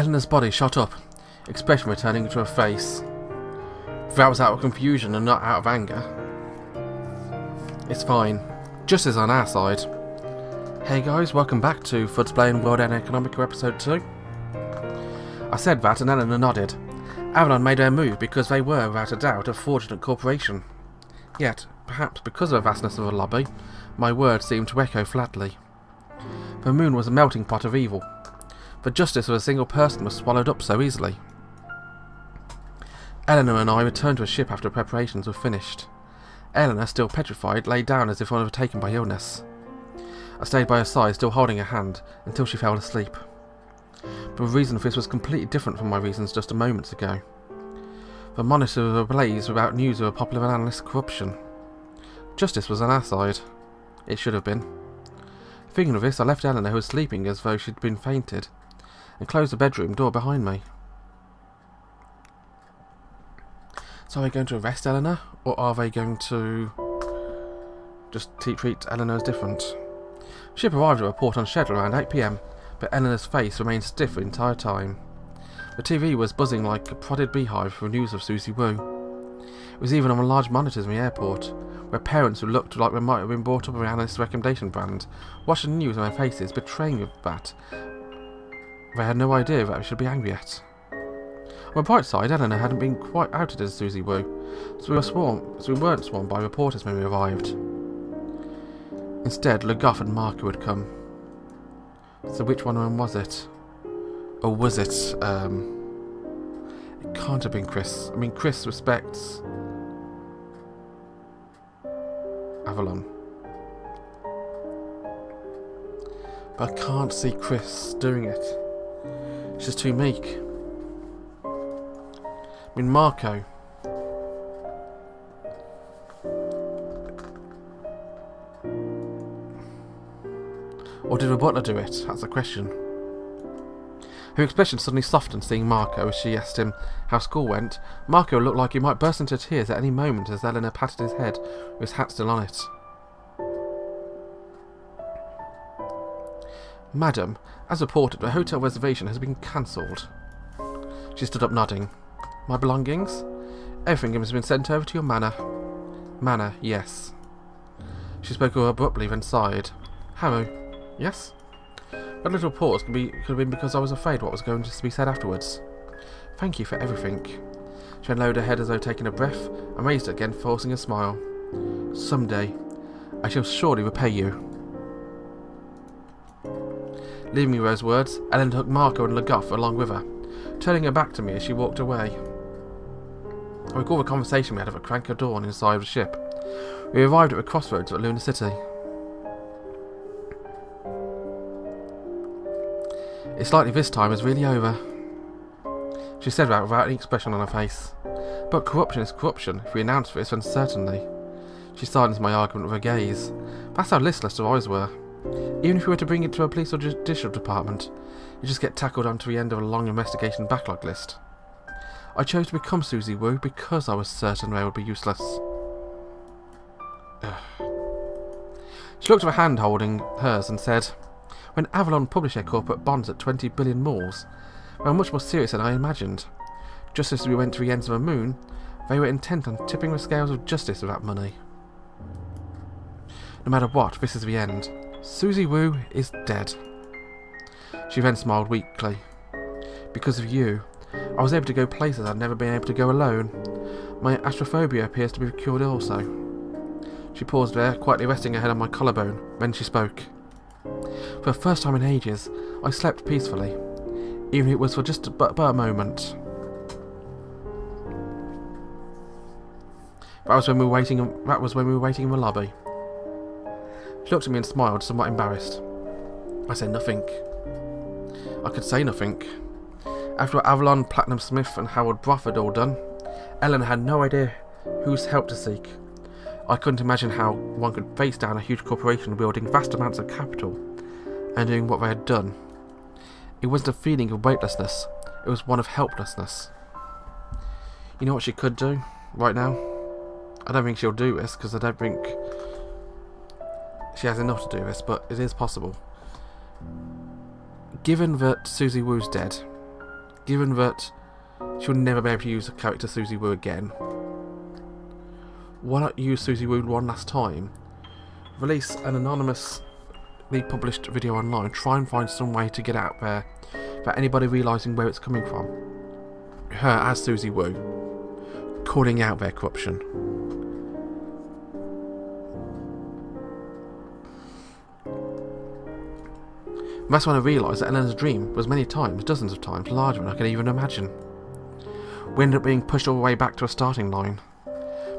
Eleanor's body shot up, expression returning to her face. That was out of confusion and not out of anger. It's fine. Justice on our side. Hey guys, welcome back to Fudce playing World End Economica episode 2. I said that and Eleanor nodded. Avalon made their move because they were, without a doubt, a fraudulent corporation. Yet, perhaps because of the vastness of the lobby, my words seemed to echo flatly. The moon was a melting pot of evil. The justice of a single person was swallowed up so easily. Eleanor and I returned to the ship after preparations were finished. Eleanor, still petrified, lay down as if overtaken by illness. I stayed by her side, still holding her hand, until she fell asleep. But the reason for this was completely different from my reasons just a moment ago. The monitor was ablaze without news of a popular analyst's corruption. Justice was on our side. It should have been. Thinking of this, I left Eleanor, who was sleeping as though she'd been fainted, and closed the bedroom door behind me. So are they going to arrest Eleanor, or are they going to just treat Eleanor as different? The ship arrived at a port on schedule around 8 PM, but Eleanor's face remained stiff the entire time. The TV was buzzing like a prodded beehive for news of Susie Wu. It was even on the large monitors in the airport, where parents who looked like they might have been brought up with the analyst's recommendation brand watched the news on their faces, betraying that they had no idea that they should be angry at. On the bright side, Eleanor hadn't been quite outed as Susie Wu, so we weren't swarmed by reporters when we arrived. Instead, Le Goff and Marco had come. So which one of them was it? Or was it, it can't have been Chris. I mean, Chris respects Avalon. But I can't see Chris doing it. She's just too meek. I mean, Marco. Or did the butler do it? That's the question. Her expression suddenly softened seeing Marco as she asked him how school went. Marco looked like he might burst into tears at any moment as Eleanor patted his head with his hat still on it. Madam, as reported, the hotel reservation has been cancelled. She stood up nodding. My belongings? Everything has been sent over to your manor. Manor, yes. She spoke abruptly, then sighed. Haru, yes? That little pause could have been because I was afraid what was going to be said afterwards. Thank you for everything. She then lowered her head as though taking a breath, and raised it again, forcing a smile. Someday, I shall surely repay you. Leaving me with those words, Ellen took Marco and Le Goff along with her, turning her back to me as she walked away. I recall the conversation we had at the crank of dawn inside the ship. We arrived at the crossroads at Luna City. It's likely this time is really over, she said that without any expression on her face. But corruption is corruption. If we announce this, then certainly. She silenced my argument with her gaze. That's how listless her eyes were. Even if you were to bring it to a police or judicial department, you just get tackled onto the end of a long investigation backlog list. I chose to become Susie Wu because I was certain they would be useless. She looked at her hand holding hers and said, when Avalon published their corporate bonds at 20 billion moles, they were much more serious than I imagined. Just as we went to the ends of the moon, they were intent on tipping the scales of justice with that money. No matter what, this is the end. Susie Wu is dead. She then smiled weakly. Because of you, I was able to go places I'd never been able to go alone. My astrophobia appears to be cured also. She paused there, quietly resting her head on my collarbone. Then she spoke. For the first time in ages, I slept peacefully, even if it was for just a moment. That was when we were waiting in the lobby. She looked at me and smiled, somewhat embarrassed. I said nothing. I could say nothing. After what Avalon, Platinum Smith and Howard Broth had all done, Ellen had no idea whose help to seek. I couldn't imagine how one could face down a huge corporation wielding vast amounts of capital and doing what they had done. It wasn't a feeling of weightlessness, it was one of helplessness. You know what she could do right now? I don't think she'll do this because I don't think she has enough to do this, but it is possible. Given that Susie Wu's dead, given that she'll never be able to use the character Susie Wu again, why not use Susie Wu one last time? Release an anonymously published video online, try and find some way to get out there without anybody realising where it's coming from. Her as Susie Wu, calling out their corruption. That's when I realised that Eleanor's dream was many times, dozens of times, larger than I could even imagine. We ended up being pushed all the way back to a starting line.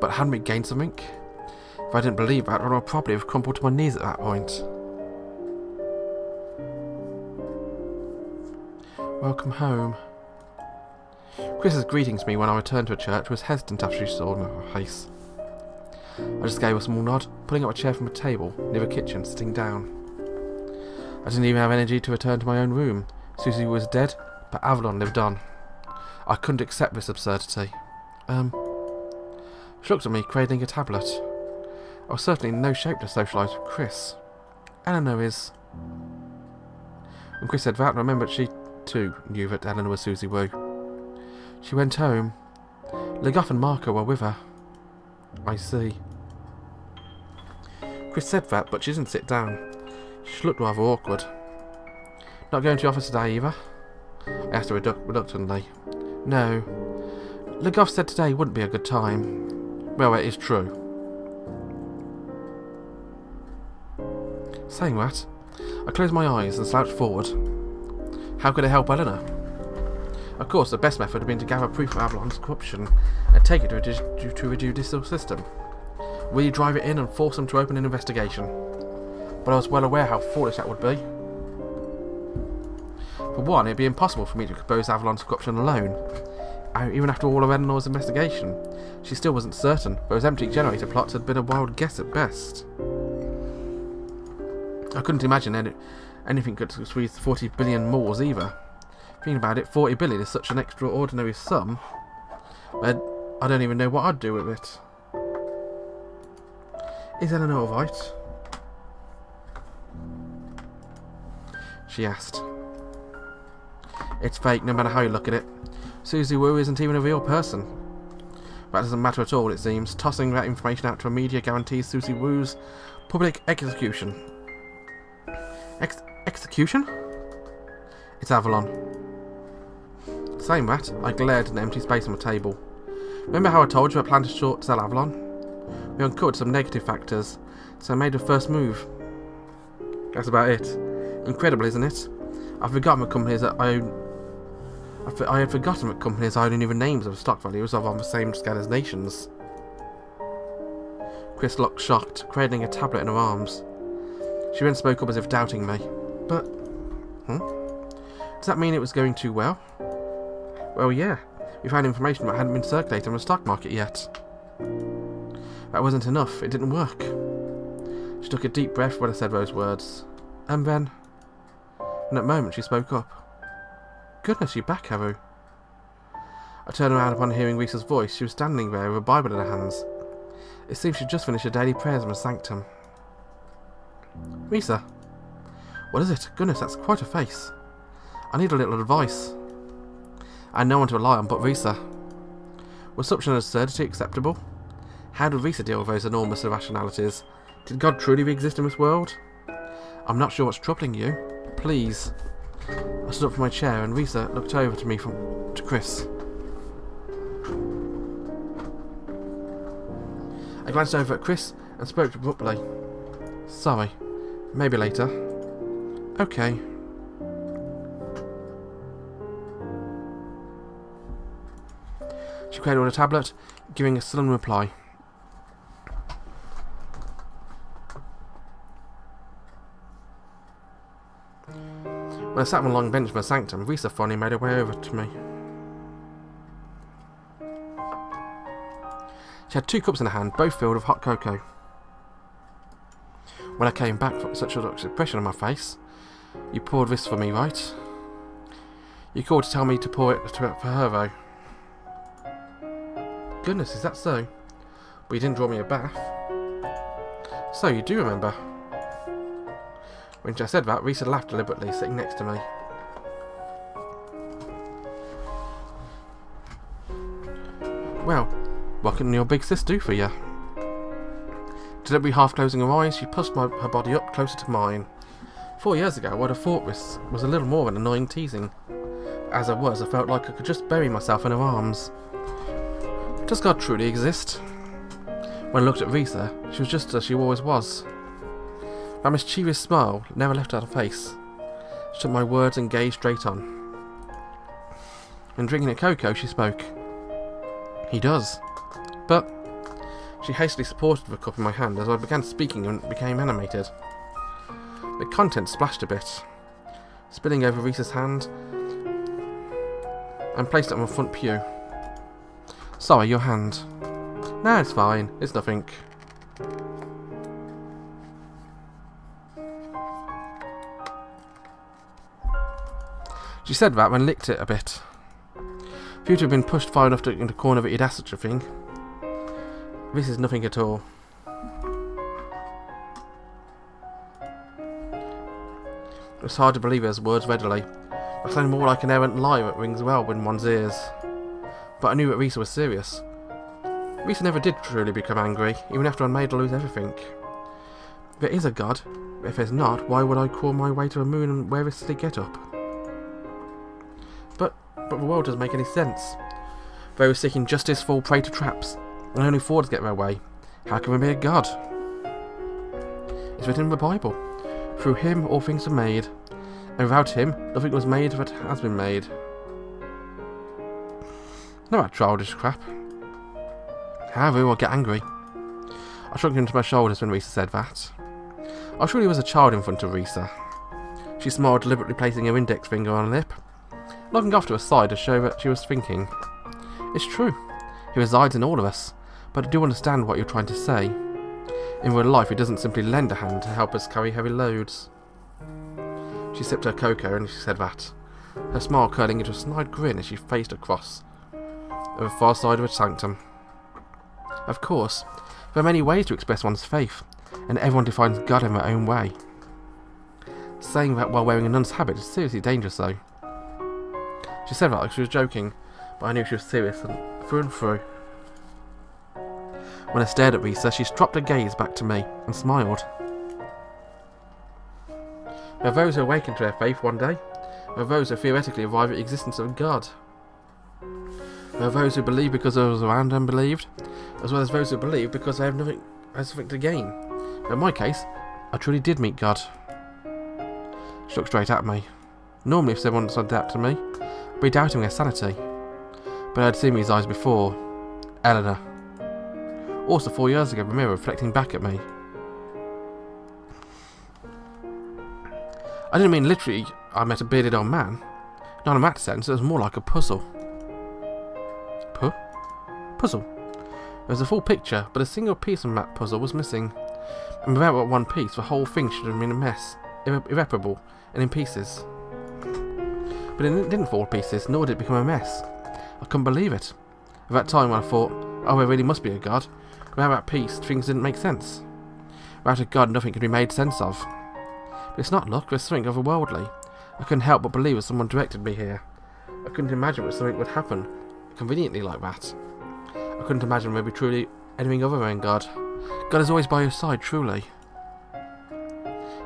But hadn't we gained something? If I didn't believe that, I would probably have crumpled to my knees at that point. Welcome home. Chris's greeting to me when I returned to a church was hesitant after she saw my face. I just gave a small nod, pulling up a chair from a table near the kitchen, sitting down. I didn't even have energy to return to my own room. Susie was dead, but Avalon lived on. I couldn't accept this absurdity. She looked at me, cradling a tablet. I was certainly in no shape to socialise with Chris. Eleanor is... When Chris said that, I remembered she, too, knew that Eleanor was Susie Wu. She went home. Legoff and Marco were with her. I see. Chris said that, but she didn't sit down. She looked rather awkward. Not going to the office today either? I asked her reluctantly. No. Legoff said today wouldn't be a good time. Well, it is true. Saying that, I closed my eyes and slouched forward. How could I help Eleanor? Of course, the best method would have been to gather proof of Avalon's corruption and take it to a judicial system. Will you drive it in and force them to open an investigation? But I was well aware how foolish that would be. For one, it'd be impossible for me to expose Avalon's corruption alone. Even after all of Eleanor's investigation, she still wasn't certain. Those empty generator plots had been a wild guess at best. I couldn't imagine anything could squeeze 40 billion Moors either. Thinking about it, 40 billion is such an extraordinary sum, but I don't even know what I'd do with it. Is Eleanor alright? She asked. It's fake, no matter how you look at it. Susie Wu isn't even a real person. That doesn't matter at all, it seems. Tossing that information out to the media guarantees Susie Wu's public execution. Execution? It's Avalon. Saying that, I glared at the empty space on the table. Remember how I told you I planned to short sell Avalon? We uncovered some negative factors, so I made the first move. That's about it. Incredible, isn't it? I've forgotten the companies that I own. I had forgotten that companies I own even names of stock values of on the same scale as nations. Chris looked shocked, cradling a tablet in her arms. She then spoke up as if doubting me. But, does that mean it was going too well? Well, yeah. We found information that hadn't been circulated on the stock market yet. That wasn't enough. It didn't work. She took a deep breath when I said those words. And then, in that moment, she spoke up. Goodness, you back, Haru. I turned around upon hearing Risa's voice. She was standing there with a Bible in her hands. It seemed she'd just finished her daily prayers in the sanctum. Risa. What is it? Goodness, that's quite a face. I need a little advice. I had no one to rely on but Risa. Was such an absurdity acceptable? How did Risa deal with those enormous irrationalities? Did God truly exist in this world? I'm not sure what's troubling you. Please. I stood up from my chair and Risa looked over to me to Chris. I glanced over at Chris and spoke abruptly. Sorry. Maybe later. Okay. She cradled a tablet, giving a sullen reply. When I sat on a long bench in the sanctum, Risa finally made her way over to me. She had 2 cups in her hand, both filled with hot cocoa. When I came back with such an expression on my face, you poured this for me, right? You called to tell me to pour it for her, though. Goodness, is that so? But you didn't draw me a bath. So, you do remember. When I said that, Risa laughed deliberately, sitting next to me. Well, what can your big sis do for you? Deliberately half closing her eyes, she pushed her body up closer to mine. 4 years ago, I would have thought this was a little more than annoying teasing. As I was, I felt like I could just bury myself in her arms. Does God truly exist? When I looked at Risa, she was just as she always was. That mischievous smile never left her face. She took my words and gazed straight on. When drinking a cocoa, she spoke. He does. But she hastily supported the cup in my hand as I began speaking and became animated. The contents splashed a bit, spilling over Risa's hand, and placed it on my front pew. Sorry, your hand. No, it's fine. It's nothing. She said that and licked it a bit. If you'd have been pushed far enough into the corner that you'd asked such a thing. This is nothing at all. It was hard to believe his words readily. I sounded more like an errant lie that rings well in one's ears. But I knew that Risa was serious. Risa never did truly become angry, even after I made her lose everything. There is a God. If there's not, why would I crawl my way to the moon and wear a silly get-up? But the world doesn't make any sense. Those seeking justice fall prey to traps, and only fools get their way. How can there be a God? It's written in the Bible. Through him all things were made, and without him nothing was made that has been made. No, that childish crap. Haru will get angry. I shrunk into my shoulders when Risa said that. I surely was a child in front of Risa. She smiled, deliberately placing her index finger on her lip, looking off to her side to show that she was thinking. It's true. He resides in all of us, but I do understand what you're trying to say. In real life, he doesn't simply lend a hand to help us carry heavy loads. She sipped her cocoa and she said that, her smile curling into a snide grin as she faced across the far side of her sanctum. Of course, there are many ways to express one's faith, and everyone defines God in their own way. Saying that while wearing a nun's habit is seriously dangerous, though. She said that like she was joking, but I knew she was serious and through. When I stared at Risa, she dropped her gaze back to me and smiled. There are those who awaken to their faith one day. There are those who theoretically arrive at the existence of God. There are those who believe because those around them believed, as well as those who believe because they have nothing to gain. In my case, I truly did meet God. She looked straight at me. Normally, if someone said that to me, I'd be doubting their sanity. But I had seen his eyes before. Eleanor. Also 4 years ago, the mirror reflecting back at me. I didn't mean literally I met a bearded old man. Not in that sense, it was more like a puzzle. Puzzle? There was a full picture, but a single piece of that puzzle was missing. And without that one piece, the whole thing should have been a mess, irreparable, and in pieces. But it didn't fall to pieces, nor did it become a mess. I couldn't believe it. At that time when I thought, oh, there really must be a God, without that piece, things didn't make sense. Without a God, nothing could be made sense of. But it's not luck, it's something otherworldly. I couldn't help but believe that someone directed me here. I couldn't imagine that something would happen conveniently like that. I couldn't imagine there would be truly anything other than God. God is always by your side, truly.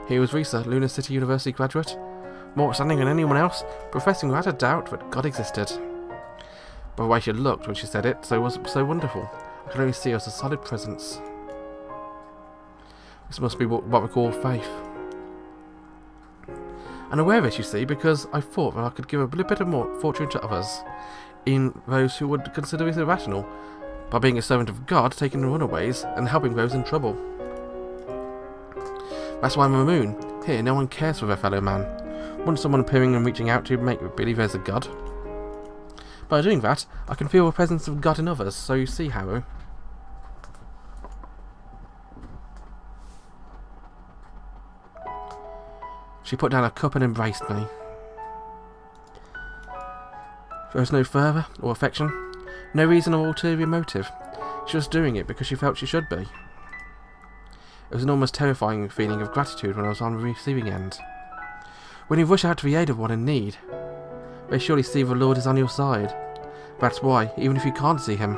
Here was Risa, Luna City University graduate, more outstanding than anyone else, professing without a doubt that God existed. But the way she looked when she said it was so wonderful. I could only see her as a solid presence. This must be what we call faith. And aware of it, you see, because I thought that I could give a little bit of more fortune to others, in those who would consider it irrational, by being a servant of God, taking the runaways, and helping those in trouble. That's why I'm a moon. Here, no one cares for their fellow man. Wouldn't someone appearing and reaching out to make me believe there's a God? By doing that, I can feel the presence of God in others, so you see, Haru. She put down her cup and embraced me. There was no fervour or affection, no reason or ulterior motive. She was doing it because she felt she should be. It was an almost terrifying feeling of gratitude when I was on the receiving end. When you rush out to the aid of one in need, they surely see the Lord is on your side. That's why, even if you can't see him,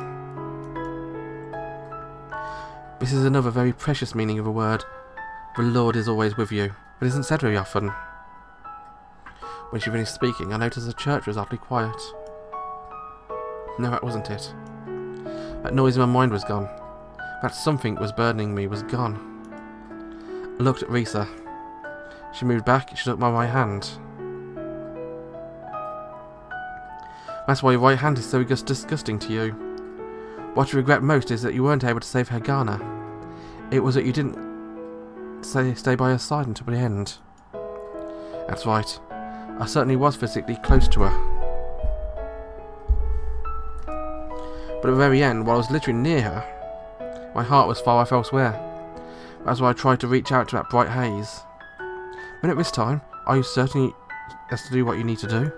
This is another very precious meaning of a word. The Lord is always with you, but isn't said very often. When she finished speaking, I noticed the church was awfully quiet. No, that wasn't it. That noise in my mind was gone. That something that was burdening me was gone. I looked at Risa. She moved back, she took my right hand. That's why your right hand is so disgusting to you. What you regret most is that you weren't able to save Hagana. It was that you didn't stay by her side until the end. That's right. I certainly was physically close to her. But at the very end, while I was literally near her, my heart was far off elsewhere. That's why I tried to reach out to that bright haze. But at this time, are you certain as to do what you need to do?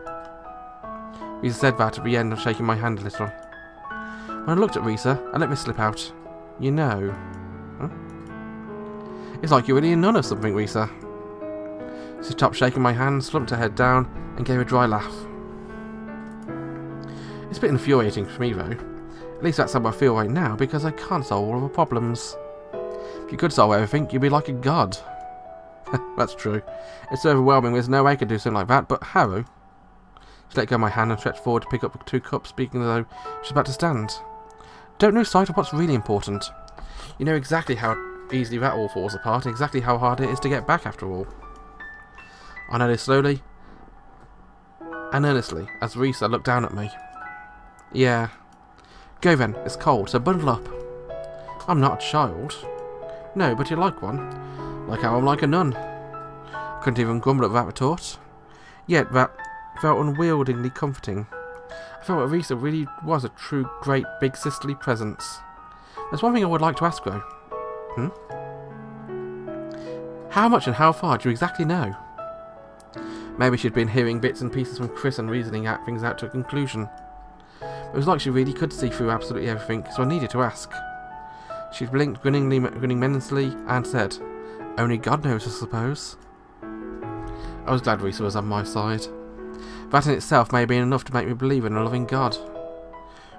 Risa said that at the end of shaking my hand a little. When I looked at Risa, I let this slip out. You know. Huh? It's like you're really a nun or something, Risa. She stopped shaking my hand, slumped her head down, and gave a dry laugh. It's a bit infuriating for me, though. At least that's how I feel right now, because I can't solve all of the problems. If you could solve everything, you'd be like a god. That's true. It's so overwhelming, there's no way I could do something like that, but Haru... She let go of my hand and stretched forward to pick up the 2 cups, speaking as though she was about to stand. Don't lose sight of what's really important. You know exactly how easily that all falls apart, exactly how hard it is to get back after all. I nodded slowly and earnestly as Risa looked down at me. Yeah. Go then, it's cold, so bundle up. I'm not a child. No, but you're like one. Like how I'm like a nun. I couldn't even grumble at that retort. Yet that felt unwieldingly comforting. I felt that Risa really was a true, great, big sisterly presence. There's one thing I would like to ask though. How much and how far do you exactly know? Maybe she'd been hearing bits and pieces from Chris and reasoning things out to a conclusion. It was like she really could see through absolutely everything, so I needed to ask. She blinked grinning menacingly and said, "Only God knows, I suppose." I was glad Risa was on my side. That in itself may have been enough to make me believe in a loving God.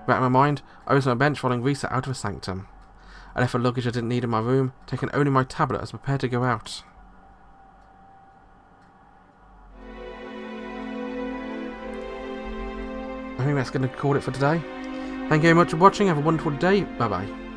Right in my mind, I was on a bench following Risa out of a sanctum. I left the luggage I didn't need in my room, taking only my tablet as prepared to go out. I think that's going to call it for today. Thank you very much for watching. Have a wonderful day. Bye bye.